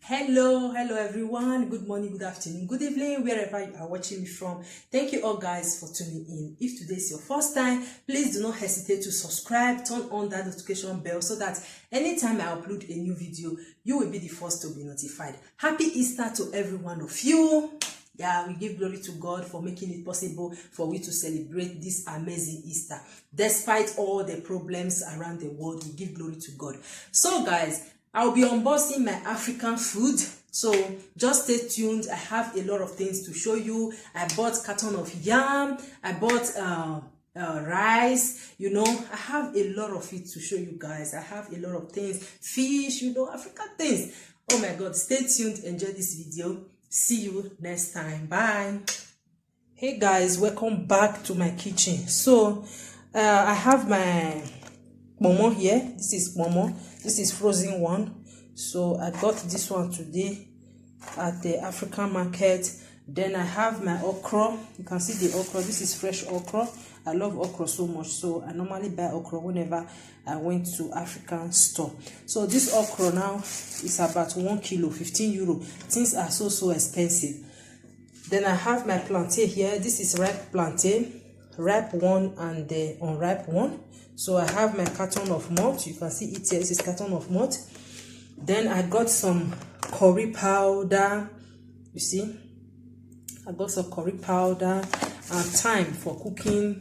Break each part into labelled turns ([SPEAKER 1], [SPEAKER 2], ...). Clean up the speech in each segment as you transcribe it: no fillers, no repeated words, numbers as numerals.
[SPEAKER 1] Hello everyone. Good morning, good afternoon, good evening, wherever you are watching me from. Thank you all guys for tuning in. If today is your first time, please do not hesitate to subscribe, turn on that notification bell so that anytime I upload a new video, you will be the first to be notified. Happy Easter to every one of you. Yeah, we give glory to God for making it possible for we to celebrate this amazing Easter. Despite all the problems around the world, we give glory to God. So guys, I'll be unboxing my African food, so just stay tuned. I have a lot of things to show you. I bought a carton of yam, I bought rice, I have a lot of it to show you guys. I have a lot of things, fish, African things. Oh my God, stay tuned, enjoy this video. See you next time. Bye. Hey guys, welcome back to my kitchen. So I have my momo here. This is momo. This is frozen one. So I got this one today at the African market. Then I have my okra. You can see the okra. This is fresh okra. I love okra so much, so I normally buy okra whenever I went to African store. So this okra now is about 1 kilo, 15 euro. Things are so expensive. Then I have my plantain here. This is ripe plantain, ripe one and the unripe one. So I have my carton of malt. You can see it here. This is carton of malt. Then I got some curry powder. You see, I got some curry powder and thyme for cooking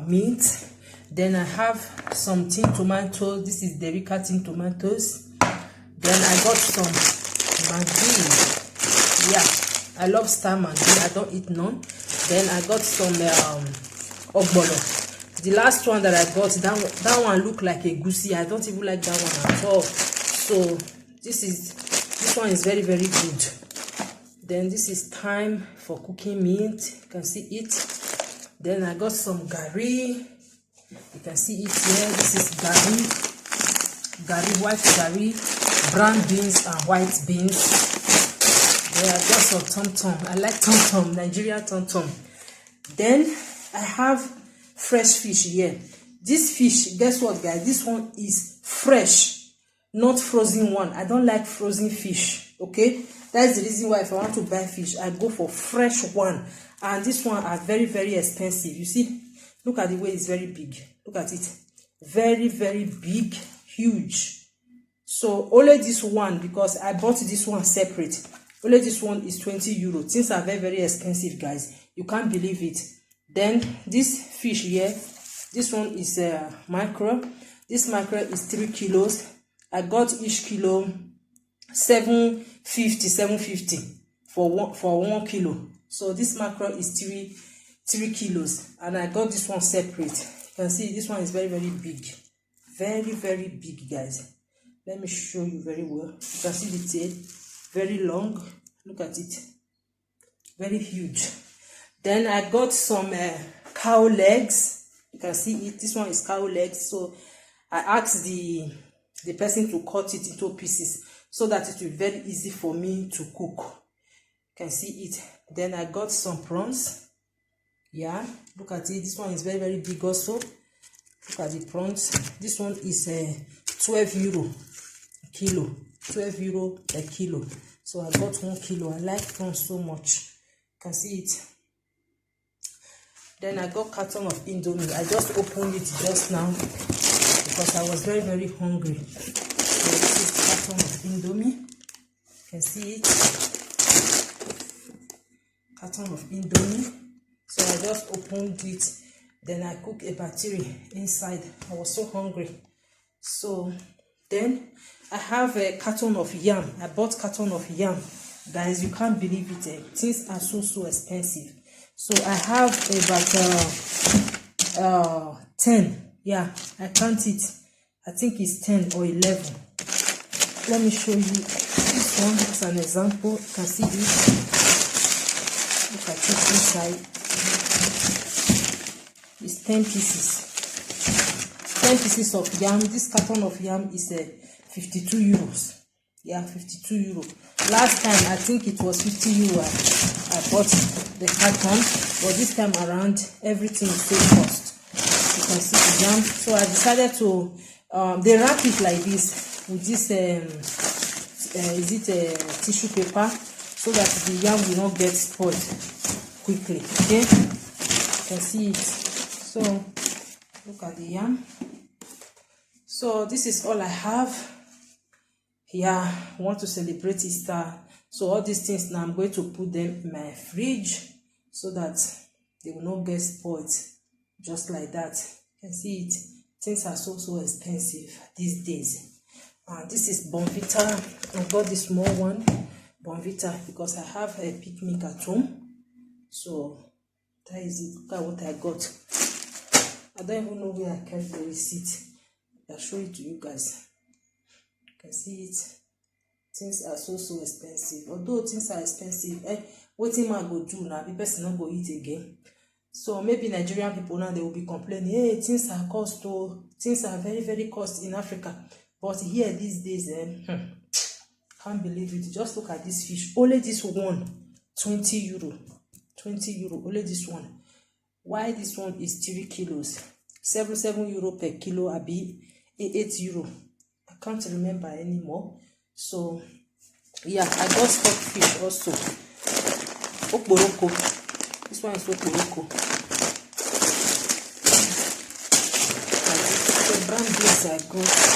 [SPEAKER 1] meat. Then I have some tin tomatoes. This is Derica tin tomatoes. Then I got some maggi. Yeah, I love star maggi. I don't eat none. Then I got some ogbolo. The last one that I got, that one looked like a goosey. I don't even like that one at all. So this one is very good. Then this is thyme for cooking meat. You can see it. Then I got some gari. You can see it here. This is gari, white gari, brown beans and white beans. Then I got some tom. I like tom, Nigeria tom. Then I have fresh fish here. This fish, guess what guys, this one is fresh, not frozen one. I don't like frozen fish. Okay, that's the reason why if I want to buy fish, I go for fresh one. And this one are very expensive. You see, look at the way it's very big. Look at it, very big, huge. So only this one, because I bought this one separate, only this one is 20 euro. Things are very expensive guys, you can't believe it. Then this fish here, this one is micro. This micro is 3 kilos. I got each kilo 750 for 1 kilo. So this macro is 3 kilos, and I got this one separate. You can see this one is very big, very big guys. Let me show you very well. You can see the tail, very long. Look at it, very huge. Then I got some cow legs. You can see it. This one is cow legs. So I asked the person to cut it into pieces so that it will be very easy for me to cook. You can see it. Then I got some prawns. Yeah, look at it. This one is very big also. Look at the prawns. This one is 12 euro a kilo. 12 euro a kilo. So I got 1 kilo. I like prawns so much. You can see it. Then I got carton of Indomie. I just opened it just now because I was very hungry. So this is carton of Indomie. You can see it. Carton of Indomie. So I just opened it. Then I cooked a battery inside. I was so hungry. So then I have a carton of yam. I bought carton of yam. Guys, you can't believe it. Things are so expensive. So I have about 10. Yeah, I count it. I think it's 10 or 11. Let me show you this one as an example. You can see it. Look at it inside. It's 10 pieces. 10 pieces of yam. This carton of yam is 52 euros. Yeah, 52 euro. Last time I think it was 50 euro. I bought the carton, but this time around everything is so cost. You can see the jam. So I decided to they wrap it like this with this is it a tissue paper, so that the yam will not get spoiled quickly. Okay, you can see it. So look at the yam. So this is all I have. Yeah, I want to celebrate Easter. So all these things now, I'm going to put them in my fridge so that they will not get spoiled just like that. You can see it. Things are so expensive these days. This is Bonvita. I got the small one, Bonvita, because I have a picnic at home. So that is it. Look at what I got. I don't even know where I kept the receipt. I'll show it to you guys. You can see it. Things are so expensive. Although things are expensive, what man go do now? The person not go eat again. So maybe Nigerian people now, they will be complaining, hey, things are cost, oh, things are very cost in Africa. But here these days, can't believe it. Just look at this fish. Only this one, 20 euro. 20 euro, only this one. Why this one is 3 kilos? 7 euro per kilo, abi 8 euro. I can't remember anymore. So yeah, I got stockfish also. Okporoko. This one is okporoko. The brown beans I got.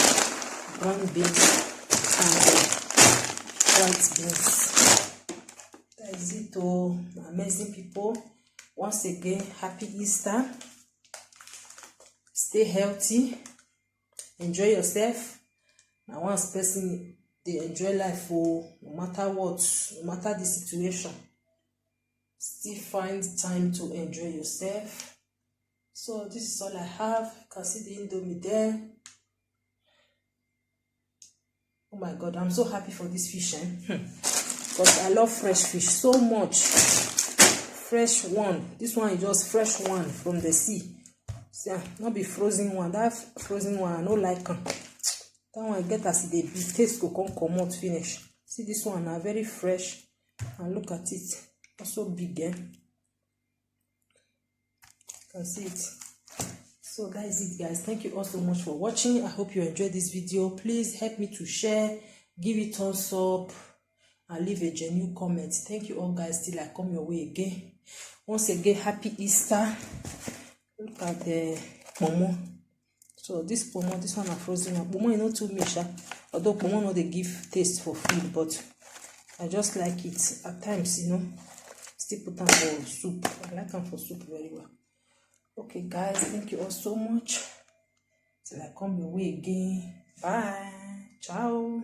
[SPEAKER 1] Brown beans and white beans. That is it, oh, amazing people. Once again, happy Easter. Stay healthy. Enjoy yourself. Now, once person they enjoy life, oh, no matter what, no matter the situation, still find time to enjoy yourself. So this is all I have. You can see the Indomie there. Oh my God, I'm so happy for this fish, because I love fresh fish so much. Fresh one. This one is just fresh one from the sea. See, not be frozen one. That frozen one I don't like. That one I get as the taste go come out finish. See, this one are very fresh, and look at it, also big. You can see it. So that is it, guys. Thank you all so much for watching. I hope you enjoyed this video. Please help me to share, give it thumbs up, and leave a genuine comment. Thank you all, guys, till I come your way again. Once again, happy Easter. Look at the pomo. So this pomo, this one are frozen one. Pomo is not too much, although pomo not they give taste for food, but I just like it at times, still put them for soup. I like them for soup very well. Okay, guys, thank you all so much. Till I come your way again. Bye. Ciao.